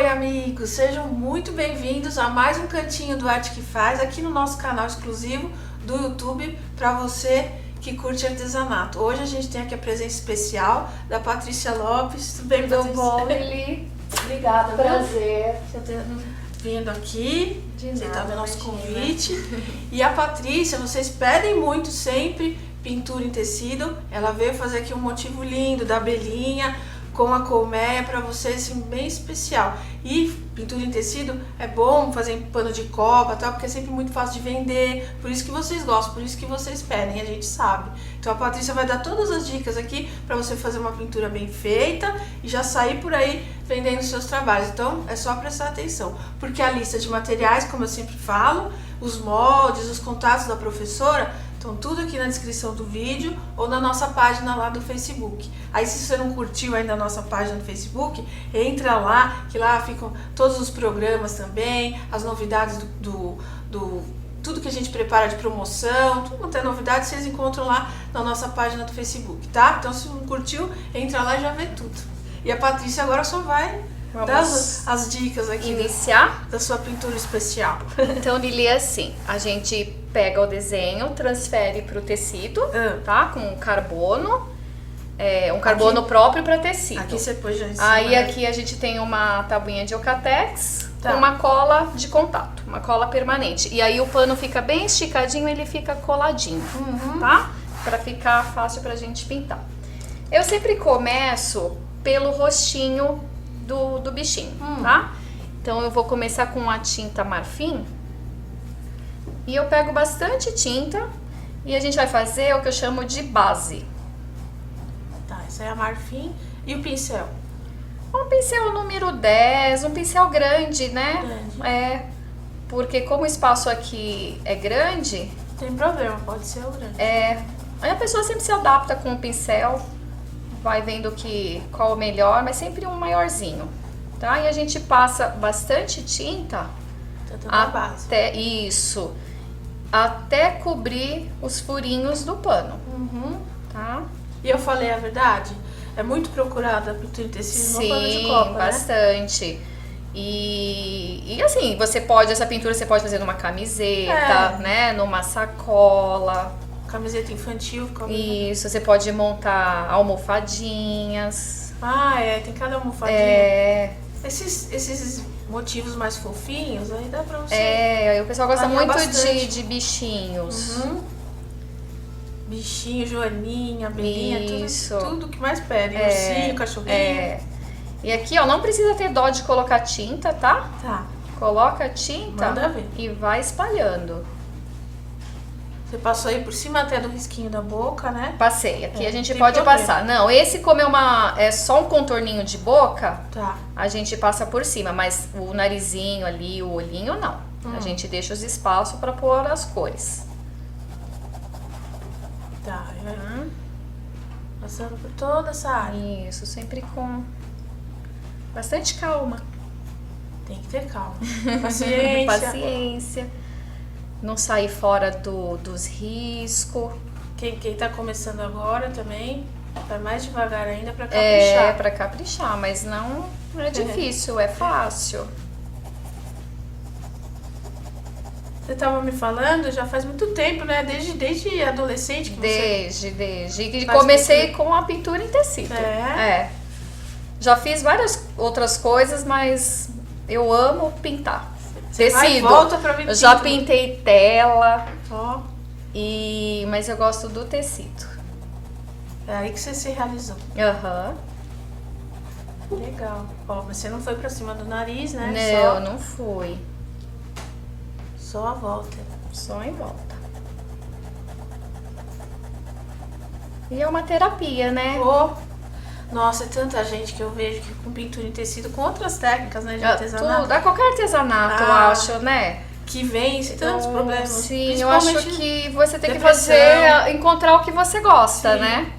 amigos, sejam muito bem-vindos a mais um Cantinho do Arte que Faz, aqui no nosso canal exclusivo do YouTube para você que curte artesanato. Hoje a gente tem aqui a presença especial da Patrícia Lopes. Tudo bem, Patrícia? Tudo bom, Lili? Obrigada. Prazer. Por ter vindo aqui, aceitando o nosso convite. E a Patrícia, vocês pedem muito sempre pintura em tecido. Ela veio fazer aqui um motivo lindo da abelhinha com a colmeia para vocês, assim, bem especial. E pintura em tecido é bom fazer em pano de copa, tal, porque é sempre muito fácil de vender. Por isso que vocês gostam, por isso que vocês pedem, a gente sabe. Então a Patrícia vai dar todas as dicas aqui para você fazer uma pintura bem feita e já sair por aí vendendo seus trabalhos. Então é só prestar atenção, porque a lista de materiais, como eu sempre falo, os moldes, os contatos da professora, então tudo aqui na descrição do vídeo ou na nossa página lá do Facebook. Aí se você não curtiu ainda a nossa página do Facebook, entra lá, que lá ficam todos os programas também, as novidades tudo que a gente prepara de promoção, tudo quanto é novidade, vocês encontram lá na nossa página do Facebook, tá? Então se não curtiu, entra lá e já vê tudo. E a Patrícia agora só vai dar as dicas aqui iniciar da sua pintura especial. Então, Lili, é assim, a gente pega o desenho, transfere para o tecido, tá? Com carbono, um carbono aqui, próprio para tecido. Aqui você pôs já em cima. Aí aqui a gente tem uma tabuinha de Ocatex, com uma cola de contato, uma cola permanente. E aí o pano fica bem esticadinho, ele fica coladinho, tá? Para ficar fácil pra gente pintar. Eu sempre começo pelo rostinho do bichinho, tá? Então eu vou começar com a tinta marfim. E eu pego bastante tinta e a gente vai fazer o que eu chamo de base. Tá, essa é a marfim. E o pincel? Um pincel número 10, um pincel grande, né? Grande. Porque como o espaço aqui é grande... Tem problema, pode ser o grande. Aí a pessoa sempre se adapta com o pincel, vai vendo qual é o melhor, mas sempre um maiorzinho, tá? E a gente passa bastante tinta até isso, até cobrir os furinhos do pano, tá? E eu falei a verdade? É muito procurada a pintura em tecido no pano de copa, bastante. Né? E assim, essa pintura você pode fazer numa camiseta, né? Numa sacola. Camiseta infantil. Isso, você pode montar almofadinhas. Tem cada almofadinha. Esses motivos mais fofinhos, aí dá pra você... Aí o pessoal gosta muito de bichinhos. Bichinho, joaninha, abelhinha, isso. Tudo que mais pede. Ursinho, cachorrinho. E aqui, ó, não precisa ter dó de colocar tinta, tá? Tá. Coloca a tinta. Manda ver. E vai espalhando. Você passou aí por cima até do risquinho da boca, né? Passei. Aqui a gente pode passar. Não, esse como é só um contorninho de boca, a gente passa por cima. Mas o narizinho ali, o olhinho, não. A gente deixa os espaços para pôr as cores. Tá, passando por toda essa área. Isso, sempre com bastante calma. Tem que ter calma. Paciência. Paciência. Não sair fora dos riscos. Quem tá começando agora também, vai mais devagar ainda pra caprichar. Pra caprichar, mas não é difícil, é fácil. Você tava me falando, já faz muito tempo, né? Desde adolescente que você... Desde que comecei com a pintura em tecido. Já fiz várias outras coisas, mas eu amo pintar. Tecido. Volta pra eu já pintei tela, mas eu gosto do tecido. É aí que você se realizou. Legal. Mas você não foi pra cima do nariz, né? Não, não fui. Só a volta. Só em volta. E é uma terapia, né? Nossa, é tanta gente que eu vejo que com pintura em tecido, com outras técnicas, né, de artesanato. Tudo, qualquer artesanato, eu acho, né? Que vence tantos problemas. Sim, eu acho que você tem que encontrar o que você gosta, né?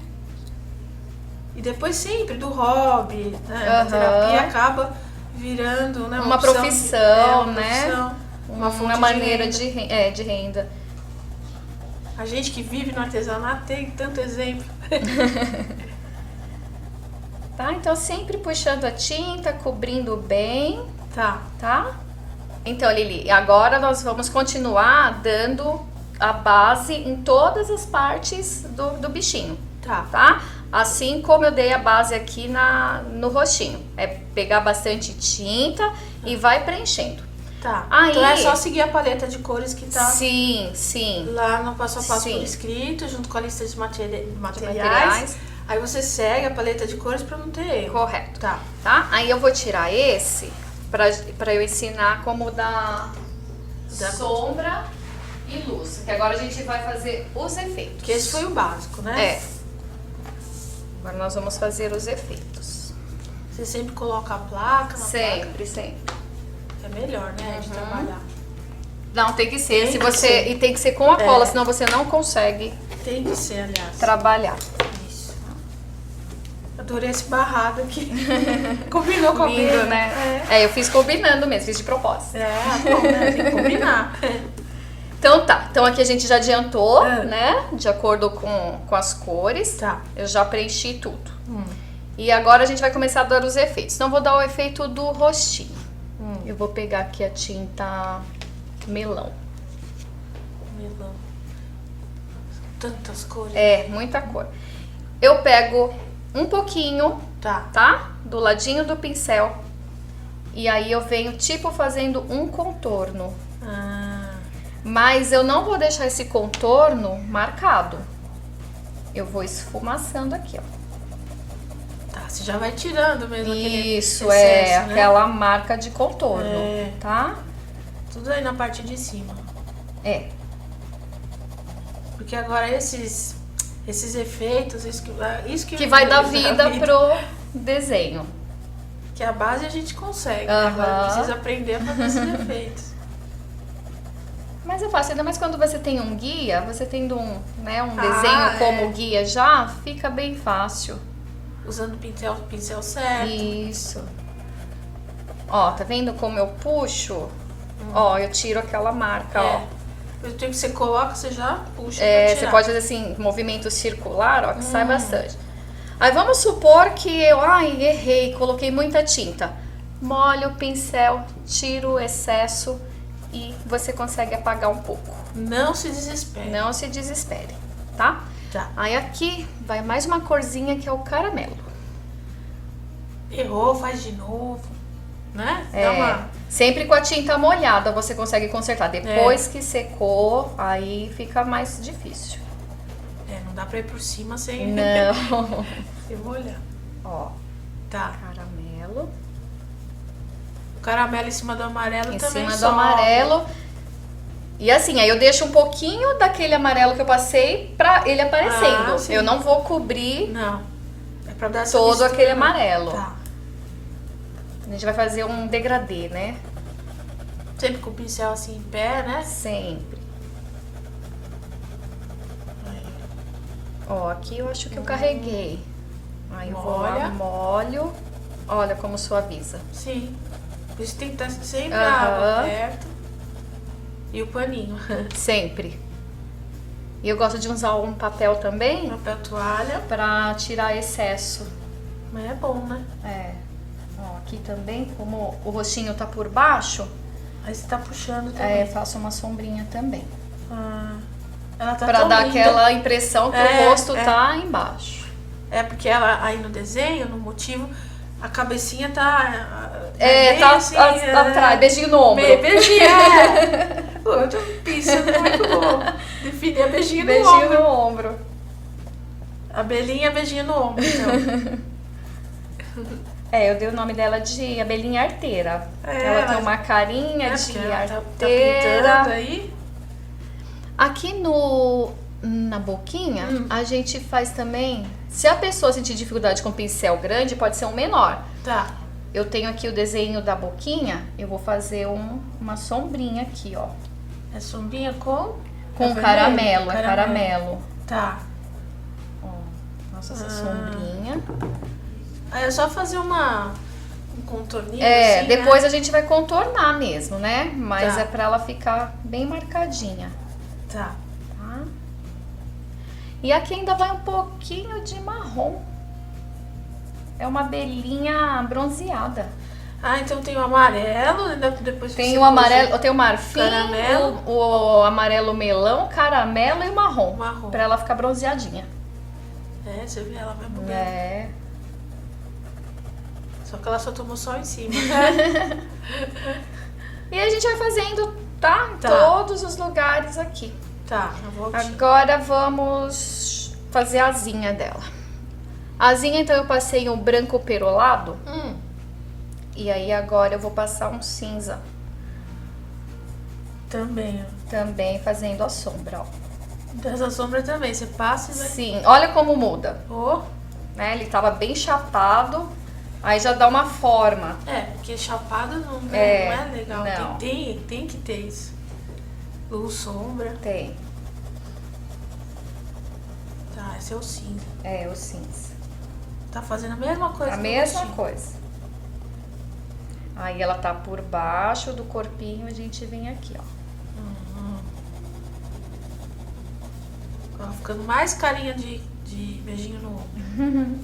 E depois sempre do hobby, né? A terapia acaba virando, né, uma profissão, né? Uma maneira de renda. A gente que vive no artesanato tem tanto exemplo. Tá? Então sempre puxando a tinta, cobrindo bem. Tá? Então, Lili, agora nós vamos continuar dando a base em todas as partes do bichinho. Tá? Assim como eu dei a base aqui no rostinho. É pegar bastante tinta e vai preenchendo. Tá. Aí, então é só seguir a paleta de cores que tá sim. lá no passo a passo por escrito, junto com a lista de materiais. Aí você segue a paleta de cores pra não ter erro. Correto. Tá. Aí eu vou tirar esse pra eu ensinar como dar sombra e luz. Que agora a gente vai fazer os efeitos. Que esse foi o básico, né? Agora nós vamos fazer os efeitos. Você sempre coloca a placa na sempre. É melhor, né, de trabalhar. Não, tem que ser. E tem que ser com a cola, senão você não consegue Tem que ser, aliás. trabalhar. Isso. Adorei esse barrado aqui. Combinou com a Lindo, né? Eu fiz combinando mesmo, fiz de propósito. Bom, né? Tem que combinar. Então tá, então aqui a gente já adiantou, né? De acordo com as cores. Tá. Eu já preenchi tudo. E agora a gente vai começar a dar os efeitos. Então eu vou dar o efeito do rostinho. Eu vou pegar aqui a tinta melão. Melão. Tantas cores. Muita cor. Eu pego um pouquinho, tá? Do ladinho do pincel. E aí eu venho tipo fazendo um contorno. Mas eu não vou deixar esse contorno marcado. Eu vou esfumaçando aqui, ó. Tá, você já vai tirando mesmo aquele Isso, excesso, né? aquela marca de contorno, tá? Tudo aí na parte de cima. Porque agora esses efeitos, isso que vai dar vida pro desenho. Que a base a gente consegue, né? Agora precisa aprender a fazer esses efeitos. Mas é fácil, ainda mais quando você tem um guia, você tendo um desenho como guia já, fica bem fácil. Usando o pincel certo. Isso. Ó, tá vendo como eu puxo? Ó, eu tiro aquela marca, ó. Eu tenho que você coloca, você já puxa pra tirar. Você pode fazer assim, movimento circular, ó, que sai bastante. Aí vamos supor que eu, errei, coloquei muita tinta. Molho o pincel, tiro o excesso e você consegue apagar um pouco. Não se desespere. Não se desespere, tá? Tá. Aí aqui vai mais uma corzinha que é o caramelo. Errou, faz de novo, né? Dá uma... Sempre com a tinta molhada você consegue consertar. Depois que secou, aí fica mais difícil. Não dá pra ir por cima sem... Não. sem molhar. Ó. Tá. Caramelo. O caramelo em cima do amarelo também Em cima do sobe. amarelo. E assim, aí eu deixo um pouquinho daquele amarelo que eu passei pra ele aparecendo. Sim. Eu não vou cobrir Não. É pra dar essa todo mistura. aquele amarelo. Tá. A gente vai fazer um degradê, né? Sempre com o pincel assim em pé, né? Sempre. Aí. Ó, aqui eu acho que eu carreguei. Aí eu vou lá, molho. Olha como suaviza. Sim. Por isso tem que estar sempre a água perto. E o paninho. Sempre. E eu gosto de usar um papel também. Papel toalha. Pra tirar excesso. Mas é bom, né? Ó, aqui também, como o rostinho tá por baixo. Aí você tá puxando também. Faço uma sombrinha também. Ela tá pra tão dar linda. aquela impressão que o rosto tá embaixo. Porque ela aí no desenho, no motivo, a cabecinha tá... tá assim, atrás, beijinho no ombro. Beijinho, Eu tô pensando muito bom. Definir a beijinho no ombro. Beijinho no ombro. A Belinha, beijinho no ombro, então. Eu dei o nome dela de abelhinha arteira. Ela tem uma carinha de arteira. Tá pintando aí. Aqui na boquinha, a gente faz também... Se a pessoa sentir dificuldade com pincel grande, pode ser um menor. Tá. Eu tenho aqui o desenho da boquinha, eu vou fazer uma sombrinha aqui, ó. É sombrinha com? Com caramelo, caramelo. Tá. Ó, nossa, essa sombrinha. Aí é só fazer um contorninho assim, depois né? a gente vai contornar mesmo, né? Mas Tá. é pra ela ficar bem marcadinha. Tá. E aqui ainda vai um pouquinho de marrom. É uma abelhinha bronzeada. Ah, então tem o amarelo, depois Tem o amarelo, tem o marfim, caramelo. o amarelo melão, caramelo e o marrom. Marrom. Pra ela ficar bronzeadinha. É, você vê, ela vai mudando. É. Só que ela só tomou sol em cima. E a gente vai fazendo, tá? Em Tá. todos os lugares aqui. Tá, a voltinha. Agora vamos fazer a asinha dela. A asinha, então, eu passei um branco perolado. E aí agora eu vou passar um cinza. Também, ó. Também fazendo a sombra, ó. Dessa sombra também, você passa e vai... Sim, olha como muda. Oh. Né? Ele tava bem chapado, aí já dá uma forma. É, porque chapado não é legal. não. Tem que ter isso. Luz, sombra. Tem. Tá, esse é o cinza. É, o cinza. Tá fazendo a mesma coisa A que o mesma rostinho. coisa. Aí ela tá por baixo do corpinho, a gente vem aqui, ó. Ela ficando mais carinha de beijinho no ombro.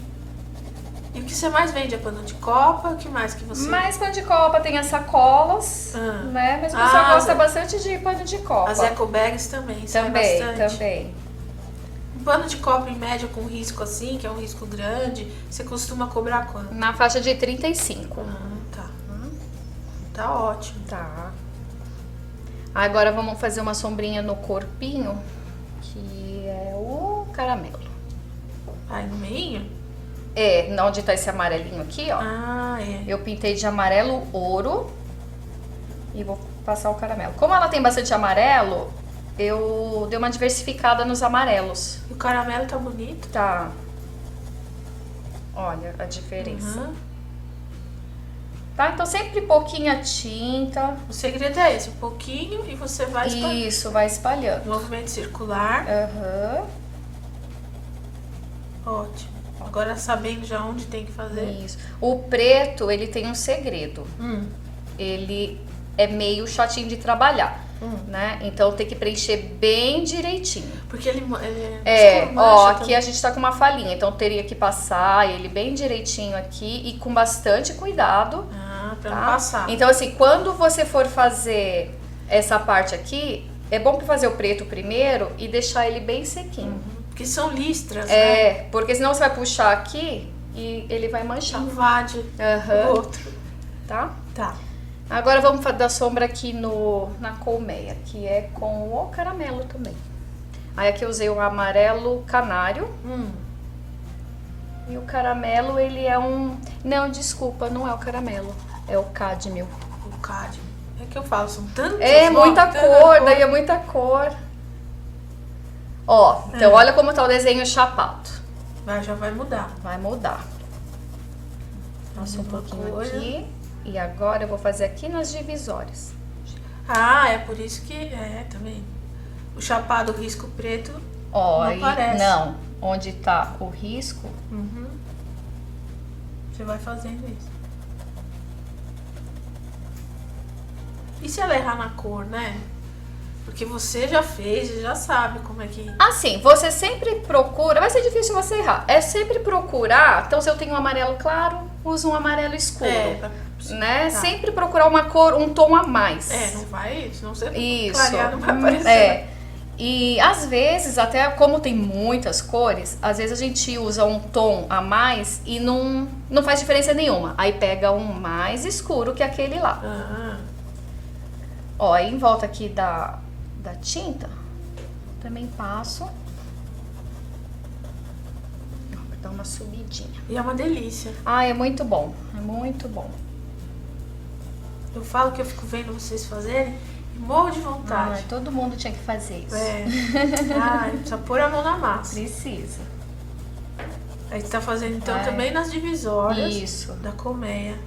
E o que você mais vende? É pano de copa? O que mais que você... Mais pano de copa, tem as sacolas, né? Mas o pessoal gosta bastante de pano de copa. As eco bags também, sai Também, bastante. também. Um pano de copa em média com risco assim, que é um risco grande, você costuma cobrar quanto? Na faixa de 35. Tá. Tá ótimo. Tá. Agora vamos fazer uma sombrinha no corpinho, que é o caramelo. Aí no meio? É, onde tá esse amarelinho aqui, ó. Ah, é. Eu pintei de amarelo ouro e vou passar o caramelo. Como ela tem bastante amarelo, eu dei uma diversificada nos amarelos. E o caramelo tá bonito. Tá. Olha a diferença. Tá? Então sempre pouquinha tinta. O segredo é esse, um pouquinho e você vai espalhando. Isso, vai espalhando. Movimento circular. Aham. Ótimo. Agora sabendo já onde tem que fazer. Isso. O preto, ele tem um segredo. Ele é meio chatinho de trabalhar, né? Então tem que preencher bem direitinho. Porque ele Ó, mancha aqui a gente tá com uma falhinha, então teria que passar ele bem direitinho aqui e com bastante cuidado. Pra tá? não passar. Então assim, quando você for fazer essa parte aqui, é bom fazer o preto primeiro e deixar ele bem sequinho. Porque são listras, né? É, porque senão você vai puxar aqui e ele vai manchar. Invade Aham. o outro. Tá? Tá. Agora vamos dar sombra aqui na colmeia, que é com o caramelo também. Aí aqui eu usei o amarelo canário. E o caramelo, ele é um... Não, desculpa, não é o caramelo. É o cádmio. O cádmio. É que eu falo, são tantos. É muita cor, daí é muita cor. Ó, então olha como tá o desenho chapado. Já vai mudar. Vai mudar. Passa um Mesma pouquinho coisa. aqui. E agora eu vou fazer aqui nas divisórias. Ah, é por isso que... também. O chapado, o risco preto, Ó, não aparece. Não, onde tá o risco... Você vai fazendo isso. E se ela errar na cor, né? Porque você já fez, já sabe como é que... Assim, você sempre procura... Vai ser difícil você errar. É sempre procurar... Então, se eu tenho um amarelo claro, usa um amarelo escuro. Né? Tá. Sempre procurar uma cor, um tom a mais. Não vai... Senão você Isso. clarear, não vai aparecer. E às vezes, até como tem muitas cores, às vezes a gente usa um tom a mais e não faz diferença nenhuma. Aí pega um mais escuro que aquele lá. Ó, aí em volta aqui da tinta, também passo. Ó, pra dar uma subidinha. E é uma delícia. Ah, é muito bom. É muito bom. Eu falo que eu fico vendo vocês fazerem e morro de vontade. Ai, todo mundo tinha que fazer isso. Precisa pôr a mão na massa. Precisa. Aí você tá fazendo então também nas divisórias. Isso. Da colmeia.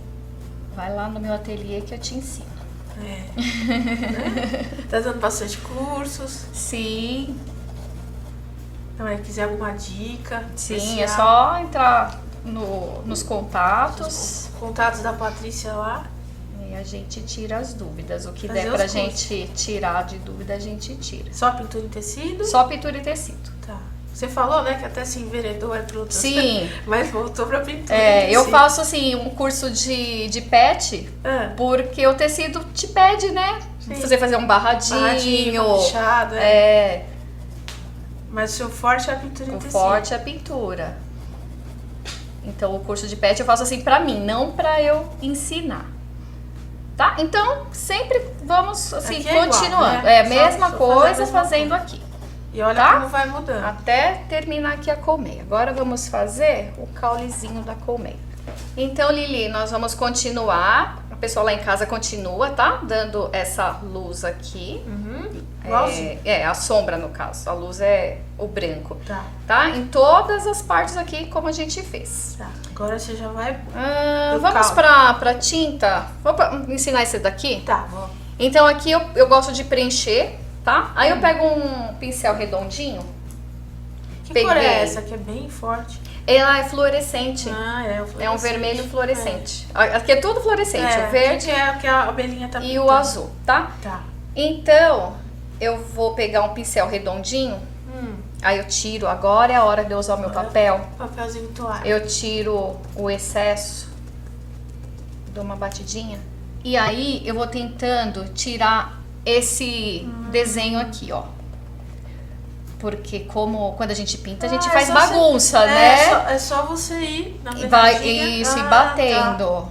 Vai lá no meu ateliê que eu te ensino. Né? Tá dando bastante cursos. Sim. Então, aí quiser alguma dica. Sim, especial, é só entrar nos contatos os contatos da Patrícia lá. e a gente tira as dúvidas. O que Fazer der pra os gente tirar de dúvida, a gente tira. Só pintura em tecido? Só pintura e tecido. Tá. Você falou, né, que até se enveredou é pro Sim. Mas voltou pra pintura. Eu faço, assim, um curso de pet, porque o tecido te pede, né? Sim. Você fazer um barradinho. Puxado, Mas o seu forte é a pintura em tecido. O forte é a pintura. Então, o curso de pet eu faço assim pra mim, não pra eu ensinar. Tá? Então, sempre vamos, assim, continuando. Igual, né? Mesma coisa fazendo aqui. E olha como vai mudando. Até terminar aqui a colmeia. Agora vamos fazer o caulezinho da colmeia. Então, Lili, nós vamos continuar. A pessoa lá em casa continua, tá? Dando essa luz aqui. A sombra, no caso. A luz é o branco. Tá? Em todas as partes aqui, como a gente fez. Tá. Agora você já vai... vamos pra tinta. Vou ensinar esse daqui? Tá, vou. Então, aqui eu gosto de preencher, tá? Aí eu pego um pincel redondinho. Que cor é essa? Que é bem forte. Ela é fluorescente. É um vermelho fluorescente. Aqui é tudo fluorescente. O verde que a abelhinha tá e o azul, tá? Tá. Então, eu vou pegar um pincel redondinho. Aí eu tiro. Agora é a hora de eu usar o meu papel. Papelzinho toalha. Eu tiro o excesso. Dou uma batidinha. E aí eu vou tentando tirar esse desenho aqui, ó. Porque quando a gente pinta, a gente faz bagunça, né? É só você ir na ir batendo. Tá.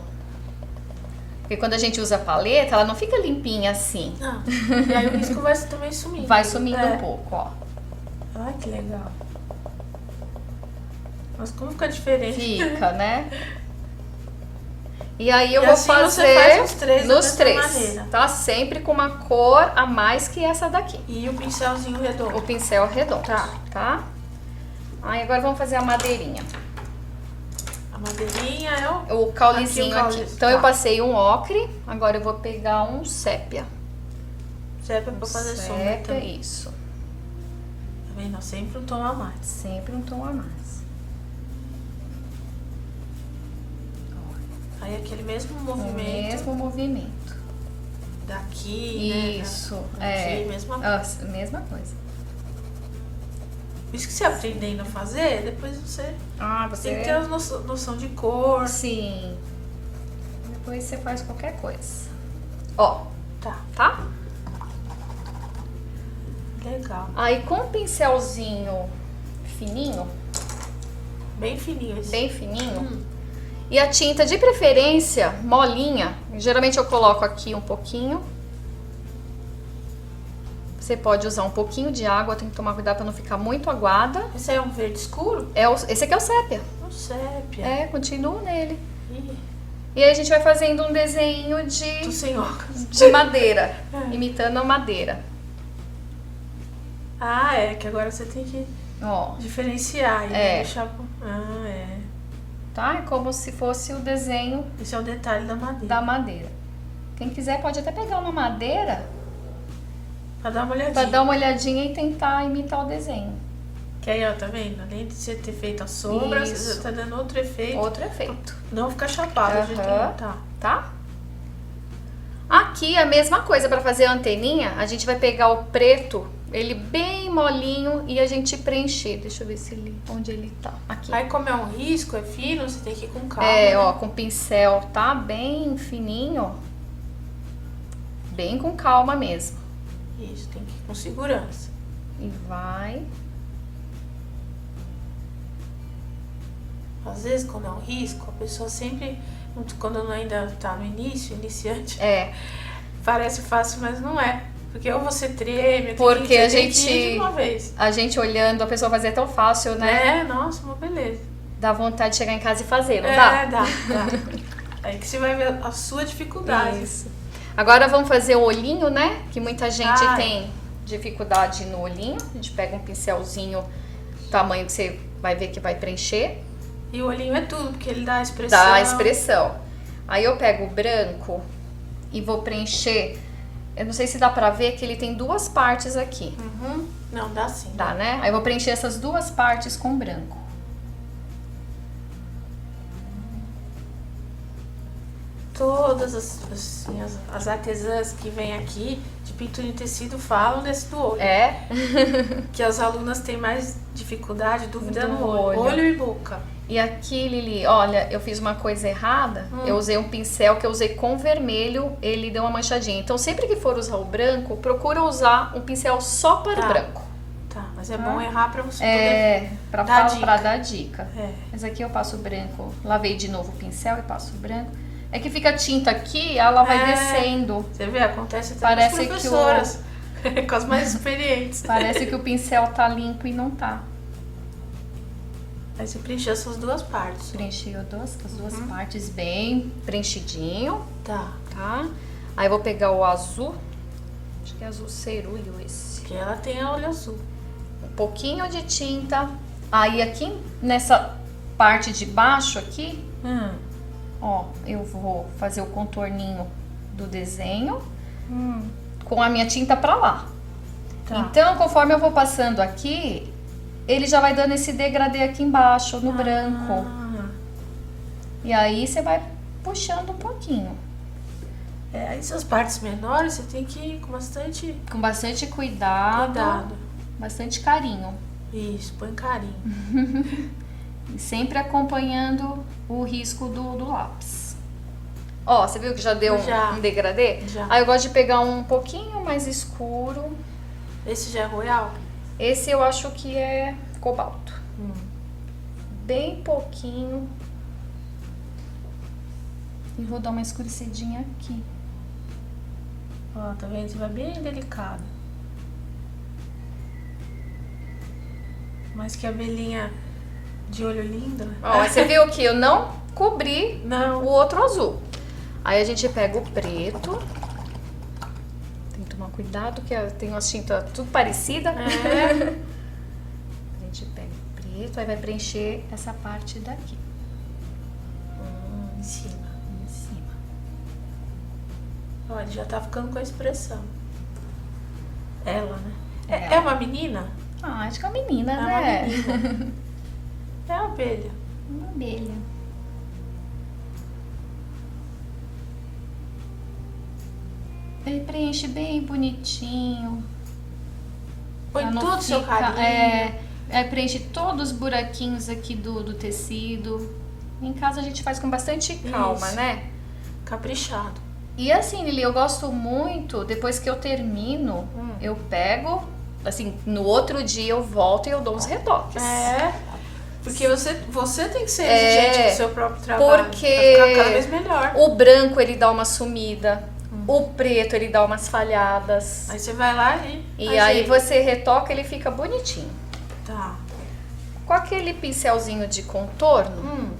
Porque quando a gente usa a paleta, ela não fica limpinha assim. Não. E aí o risco vai também sumindo. Vai sumindo um pouco, ó. Ai, que legal. Mas como fica diferente? Fica, né? E aí eu vou assim fazer você faz nos três, maneira. Tá? Sempre com uma cor a mais que essa daqui. E o pincelzinho redondo. O pincel redondo, tá? Aí agora vamos fazer a madeirinha. A madeirinha é o caulezinho aqui. Então eu passei um ocre, agora eu vou pegar um sépia. Sépia pra fazer sombra também. Isso. Tá vendo? Sempre um tom a mais. Sempre um tom a mais. Aí aquele mesmo movimento. O mesmo movimento. Daqui, isso, né? Daqui, mesma coisa. Mesma coisa. Isso que você aprendendo a fazer, depois você tem que ter a noção de cor. Sim. Depois você faz qualquer coisa. Ó. Tá? Legal. Aí com um pincelzinho fininho. Bem fininho esse. Bem fininho. E a tinta, de preferência, molinha. Geralmente eu coloco aqui um pouquinho. Você pode usar um pouquinho de água, tem que tomar cuidado para não ficar muito aguada. Esse é um verde escuro? Esse aqui é o sépia. O sépia. Continuo nele. E aí a gente vai fazendo um desenho Tô sem óculos. de madeira, imitando a madeira. Que agora você tem que diferenciar. E deixar... Tá? É como se fosse o desenho... Esse é o detalhe da madeira. Quem quiser pode até pegar uma madeira... Pra dar uma olhadinha. Pra dar uma olhadinha e tentar imitar o desenho. Que aí, ó, tá vendo? Além de você ter feito a sombra, você já tá dando outro efeito. Outro efeito. Não ficar chapado, tá? Aqui a mesma coisa, pra fazer a anteninha, a gente vai pegar o preto, ele bem molinho, e a gente preencher. Deixa eu ver onde ele tá. Aqui. Aí como é um risco, é fino, você tem que ir com calma. Com pincel, tá? Bem fininho. Bem com calma mesmo. Isso, tem que ir com segurança. E vai. Às vezes, quando é um risco, a pessoa sempre, quando ainda tá no início, iniciante, parece fácil, mas não é. Porque ou você treme, porque a gente de uma vez. A gente olhando, a pessoa fazer tão fácil, né? Nossa, uma beleza. Dá vontade de chegar em casa e fazer, não dá? Dá. Aí que você vai ver a sua dificuldade. Isso. Agora vamos fazer o olhinho, né? Que muita gente tem dificuldade no olhinho. A gente pega um pincelzinho, tamanho que você vai ver que vai preencher. E o olhinho é tudo, porque ele dá a expressão. Dá a expressão. Aí eu pego o branco e vou preencher. Eu não sei se dá pra ver que ele tem duas partes aqui. Não, dá sim. Dá, né? Aí eu vou preencher essas duas partes com branco. todas as artesãs que vêm aqui de pintura em tecido falam desse do olho. É? Que as alunas têm mais dificuldade, dúvida no olho. Olho e boca. E aqui, Lili, olha, eu fiz uma coisa errada. Eu usei um pincel que eu usei com vermelho, ele deu uma manchadinha. Então, sempre que for usar o branco, procura usar um pincel só para o branco. Tá, mas é bom errar pra você poder pra dar dica. Mas aqui eu passo branco, lavei de novo o pincel e passo branco. É que fica tinta aqui, ela vai descendo. Você vê, acontece até Parece com as professoras, com as mais experientes. Parece que o pincel tá limpo e não tá. Aí você preencheu essas duas partes. Preenchi as duas partes bem preenchidinho. Tá. Aí eu vou pegar o azul. Acho que é azul cerúleo esse. Que ela tem a olho azul. Um pouquinho de tinta. Aí aqui nessa parte de baixo aqui, ó, eu vou fazer o contorninho do desenho com a minha tinta pra lá. Tá. Então, conforme eu vou passando aqui, ele já vai dando esse degradê aqui embaixo, no branco. E aí você vai puxando um pouquinho. Aí essas partes menores você tem que ir com bastante cuidado. Bastante carinho. Isso, põe carinho. E sempre acompanhando o risco do lápis. Ó, você viu que já deu um degradê? Já. Aí eu gosto de pegar um pouquinho mais escuro. Esse já é royal? Esse eu acho que é cobalto. Bem pouquinho. E vou dar uma escurecidinha aqui. Ó, tá vendo? Você vai bem delicado. Mas que abelhinha de olho lindo. Ó, você viu que eu não cobri o outro azul. Aí a gente pega o preto. Tem que tomar cuidado que tem umas tintas tudo parecida. A gente pega o preto, aí vai preencher essa parte daqui. Em cima. Olha, já tá ficando com a expressão. Ela, né? É uma menina? Ah, acho que é uma menina, né? Uma menina. É uma abelha. Uma abelha. Ele preenche bem bonitinho. Põe todo o seu carinho. Preenche todos os buraquinhos aqui do tecido. Em casa a gente faz com bastante calma, né? Caprichado. E assim, Lili, eu gosto muito, depois que eu termino, eu pego, assim, no outro dia eu volto e eu dou uns retoques. Porque você tem que ser exigente com o seu próprio trabalho. Porque pra ficar cada vez melhor. O branco, ele dá uma sumida. O preto, ele dá umas falhadas. Aí você vai lá e aí você retoca, ele fica bonitinho. Tá. Com aquele pincelzinho de contorno,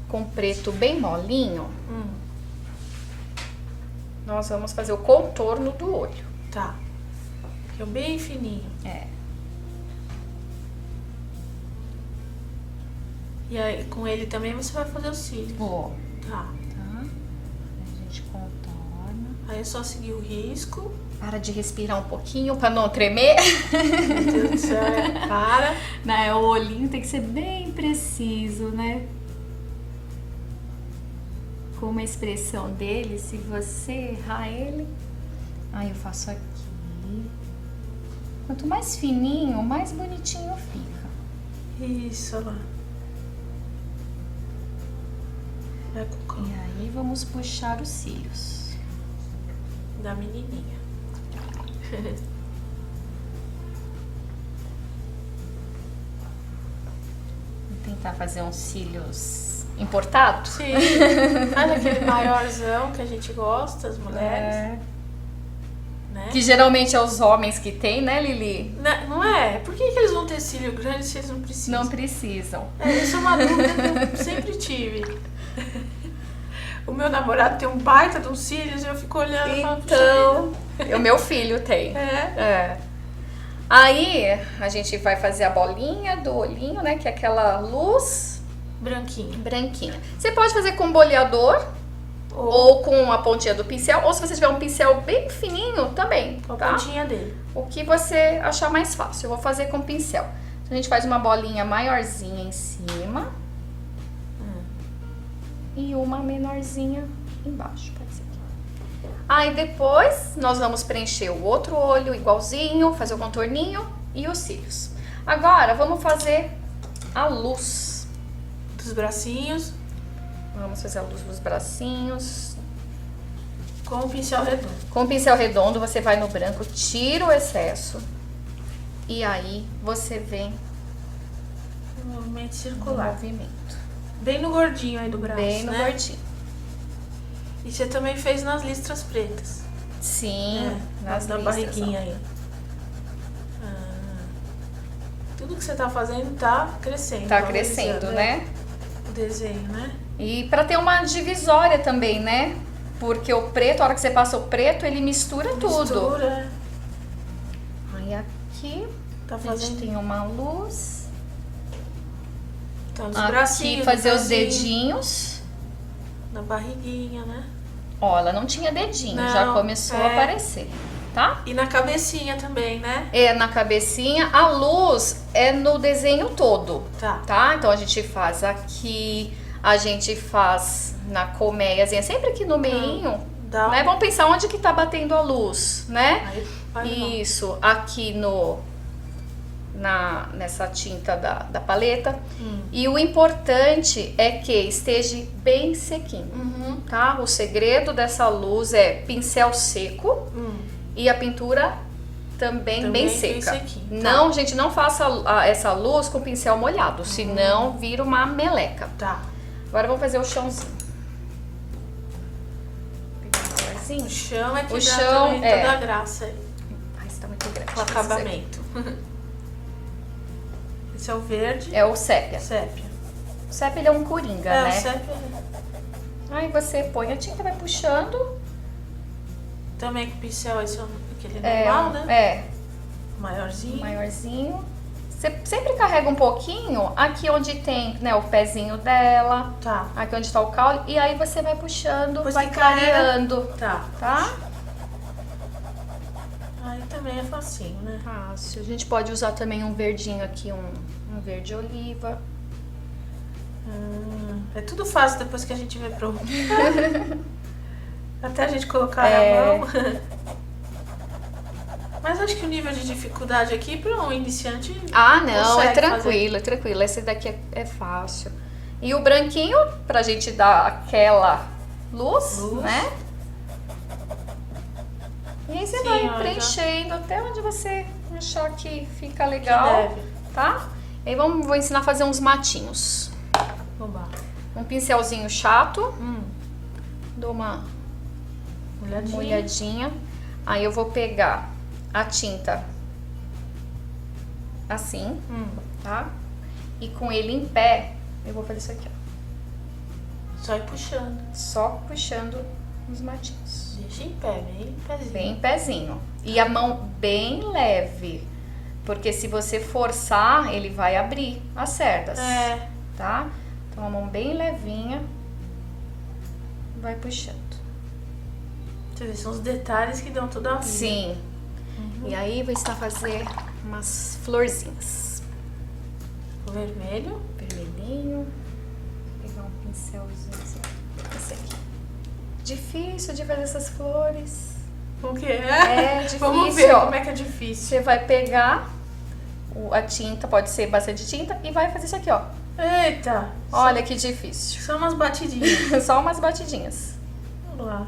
com preto bem molinho, nós vamos fazer o contorno do olho. Tá. Que é bem fininho. E aí, com ele também você vai fazer o cílio. Vou. Tá. A gente contorna. Aí é só seguir o risco. Para de respirar um pouquinho para não tremer. Meu Deus do céu, para. Não, o olhinho tem que ser bem preciso, né? Com uma expressão dele, se você errar ele... Aí eu faço aqui. Quanto mais fininho, mais bonitinho fica. Isso, olha lá. Vai com calma. E aí vamos puxar os cílios. Da menininha. Vou tentar fazer uns cílios importados. Sim. Olha aquele maiorzão que a gente gosta, as mulheres. Né? Que geralmente é os homens que tem, né, Lili? Não é? Por que eles vão ter cílio grande se eles não precisam? Não precisam. Isso é uma dúvida que eu sempre tive. O meu namorado tem um baita de uns cílios e eu fico olhando e então, o meu filho tem. Aí a gente vai fazer a bolinha do olhinho, né? Que é aquela luz branquinha. Você pode fazer com boleador ou com a pontinha do pincel, ou se você tiver um pincel bem fininho também, com a tá? pontinha dele. O que você achar mais fácil. Eu vou fazer com pincel. Então, a gente faz uma bolinha maiorzinha em cima. e uma menorzinha embaixo, pode ser aqui. Aí depois nós vamos preencher o outro olho igualzinho, fazer o contorninho e os cílios. Agora vamos fazer a luz dos bracinhos. Vamos fazer a luz dos bracinhos. Com o pincel redondo. Com o pincel redondo você vai no branco, tira o excesso e aí você vem no movimento circular. Movimento. Bem no gordinho aí do braço, bem no né? gordinho. E você também fez nas listras pretas. Sim, nas da barriguinha aí. Tudo que você tá fazendo tá crescendo. Tá crescendo, né? O desenho, né? E pra ter uma divisória também, né? Porque o preto, a hora que você passa o preto, ele mistura tudo. Mistura. Aí aqui tá fazendo... a gente tem uma luz. Então, os aqui bracinhos, fazer os dedinhos. Na barriguinha, né? Ó, ela não tinha dedinho, não, já começou a aparecer, tá? E na cabecinha também, né? É, na cabecinha. A luz é no desenho todo, tá? Então a gente faz aqui, a gente faz na colmeiazinha, sempre aqui no meinho, né? Vamos pensar onde que tá batendo a luz, né? Aí, isso, aqui nessa tinta da paleta. E o importante é que esteja bem sequinho, tá? O segredo dessa luz é pincel seco e a pintura também bem seca. Não, gente, não faça essa luz com pincel molhado, senão vira uma meleca. Tá. Agora vamos fazer o chãozinho. O chão é que o dá chão também toda a graça aí. Ai, isso tá muito grande. O acabamento. Esse é o verde. É o sépia. Sépia. O sépia ele é um coringa, né? O sépia. Aí você põe a tinta, vai puxando. Também com o pincel, esse é aquele normal, né? É. Maiorzinho. Maiorzinho. Você sempre carrega um pouquinho aqui onde tem, né, o pezinho dela. Tá. Aqui onde tá o caule. E aí você vai puxando, depois vai clareando. Tá. Tá? Aí também é facinho, né? Fácil. A gente pode usar também um verdinho aqui, um verde oliva. É tudo fácil depois que a gente vê pronto. Até a gente colocar a mão. Mas acho que o nível de dificuldade aqui para um iniciante. Não, é tranquilo, é tranquilo. Esse daqui é fácil. E o branquinho, pra gente dar aquela luz. Né? E aí você vai preenchendo até onde você achar que fica legal, tá? E aí vou ensinar a fazer uns matinhos. Um pincelzinho chato. Dou uma molhadinha. Aí eu vou pegar a tinta assim, tá? E com ele em pé, eu vou fazer isso aqui, ó. Só ir puxando. Só puxando os matinhos. Deixa em pé, bem pezinho. Bem pezinho. E a mão bem leve. Porque se você forçar, ele vai abrir as cerdas. Tá? Então a mão bem levinha. Vai puxando. Você vê, são os detalhes que dão toda a vida. Sim. E aí vou ensinar a fazer umas florzinhas. O vermelho. Vermelhinho. Vou pegar um pincelzinho assim. Esse aqui. Difícil de fazer essas flores. O quê? É difícil. Vamos ver como é que é difícil. Você vai pegar a tinta, pode ser bastante tinta, e vai fazer isso aqui, ó. Eita! Olha que difícil. Só umas batidinhas. Só umas batidinhas. Vamos lá.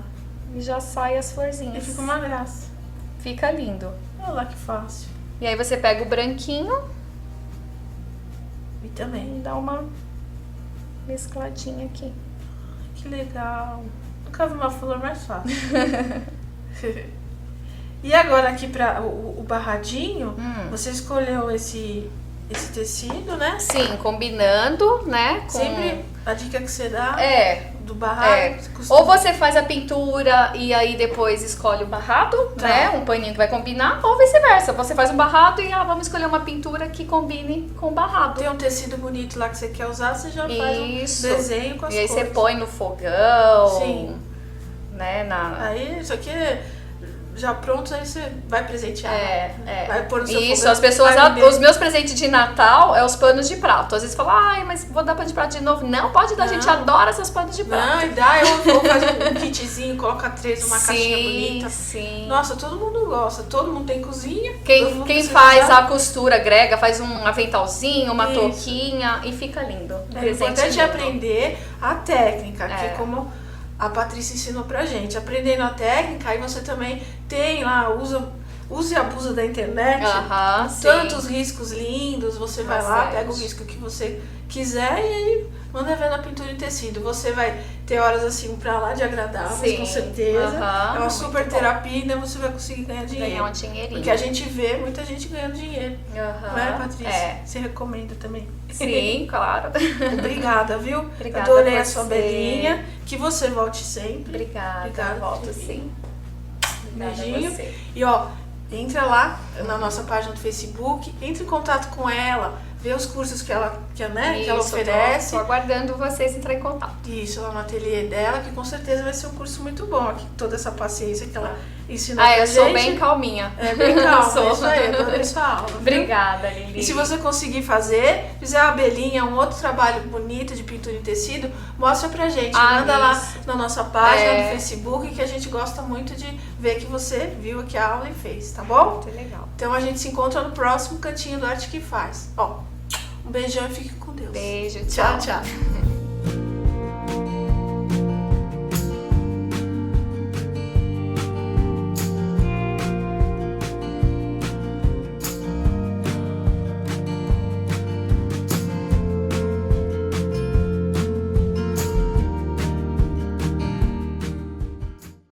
E já sai as florzinhas. E fica uma graça. Fica lindo. Olha lá que fácil. E aí você pega o branquinho. E também. E dá uma mescladinha aqui. Que legal. Nunca vi uma flor mais fácil. E agora aqui para o barradinho, você escolheu esse tecido, né? Sim, combinando, né? Sempre a dica que você dá do barrado. Ou você faz a pintura e aí depois escolhe o barrado, né? Um paninho que vai combinar, ou vice-versa. Você faz um barrado e vamos escolher uma pintura que combine com o barrado. Tem um tecido bonito lá que você quer usar, você já faz um desenho com as cores. E aí você põe no fogão. Sim. Né? Aí isso aqui já prontos, aí você vai presentear. Vai pôr no seu Isso, fogão, as pessoas, vai vender. os meus presentes de Natal é os panos de prato. Às vezes falam, ai, mas vou dar pano de prato de novo. Não, pode dar, a gente adora seus panos de prato. Não, e dá, eu vou fazer um kitzinho, coloca 3 numa caixinha bonita. Sim. Nossa, todo mundo gosta, todo mundo tem cozinha. Quem faz a costura grega, faz um aventalzinho, uma touquinha e fica lindo. É importante aprender a técnica, que como a Patrícia ensinou pra gente. Aprendendo a técnica, aí você também tem lá, use e abusa da internet. Tantos riscos lindos, você vai lá, pega o risco que você quiser e aí manda ver na pintura em tecido. Você vai ter horas assim pra lá de agradáveis, com certeza. É uma super terapia, né? Você vai conseguir ganhar dinheiro. Ganhar um dinheirinho. Porque a gente vê muita gente ganhando dinheiro. Não é, Patrícia? Você recomenda também? Sim, claro. Obrigada, viu? Obrigada. Adorei a sua belinha. Que você volte sempre. Obrigada. Volto sim. Beijinho. E ó, entra lá na nossa página do Facebook, entre em contato com ela, vê os cursos que ela oferece. Tô aguardando vocês entrarem em contato. Isso, lá no ateliê dela, que com certeza vai ser um curso muito bom aqui, toda essa paciência que ela ensinou pra gente. Eu sou bem calminha. É, bem calma, isso aí, adorei sua aula. Obrigada, Lili. E se você conseguir fizer uma abelhinha, um outro trabalho bonito de pintura em tecido, mostra pra gente, manda lá na nossa página do Facebook, que a gente gosta muito de ver que você viu aqui a aula e fez, tá bom? Muito legal. Então a gente se encontra no próximo Cantinho do Arte que Faz. Ó, um beijão e fique com Deus. Beijo, tchau. Tchau, tchau.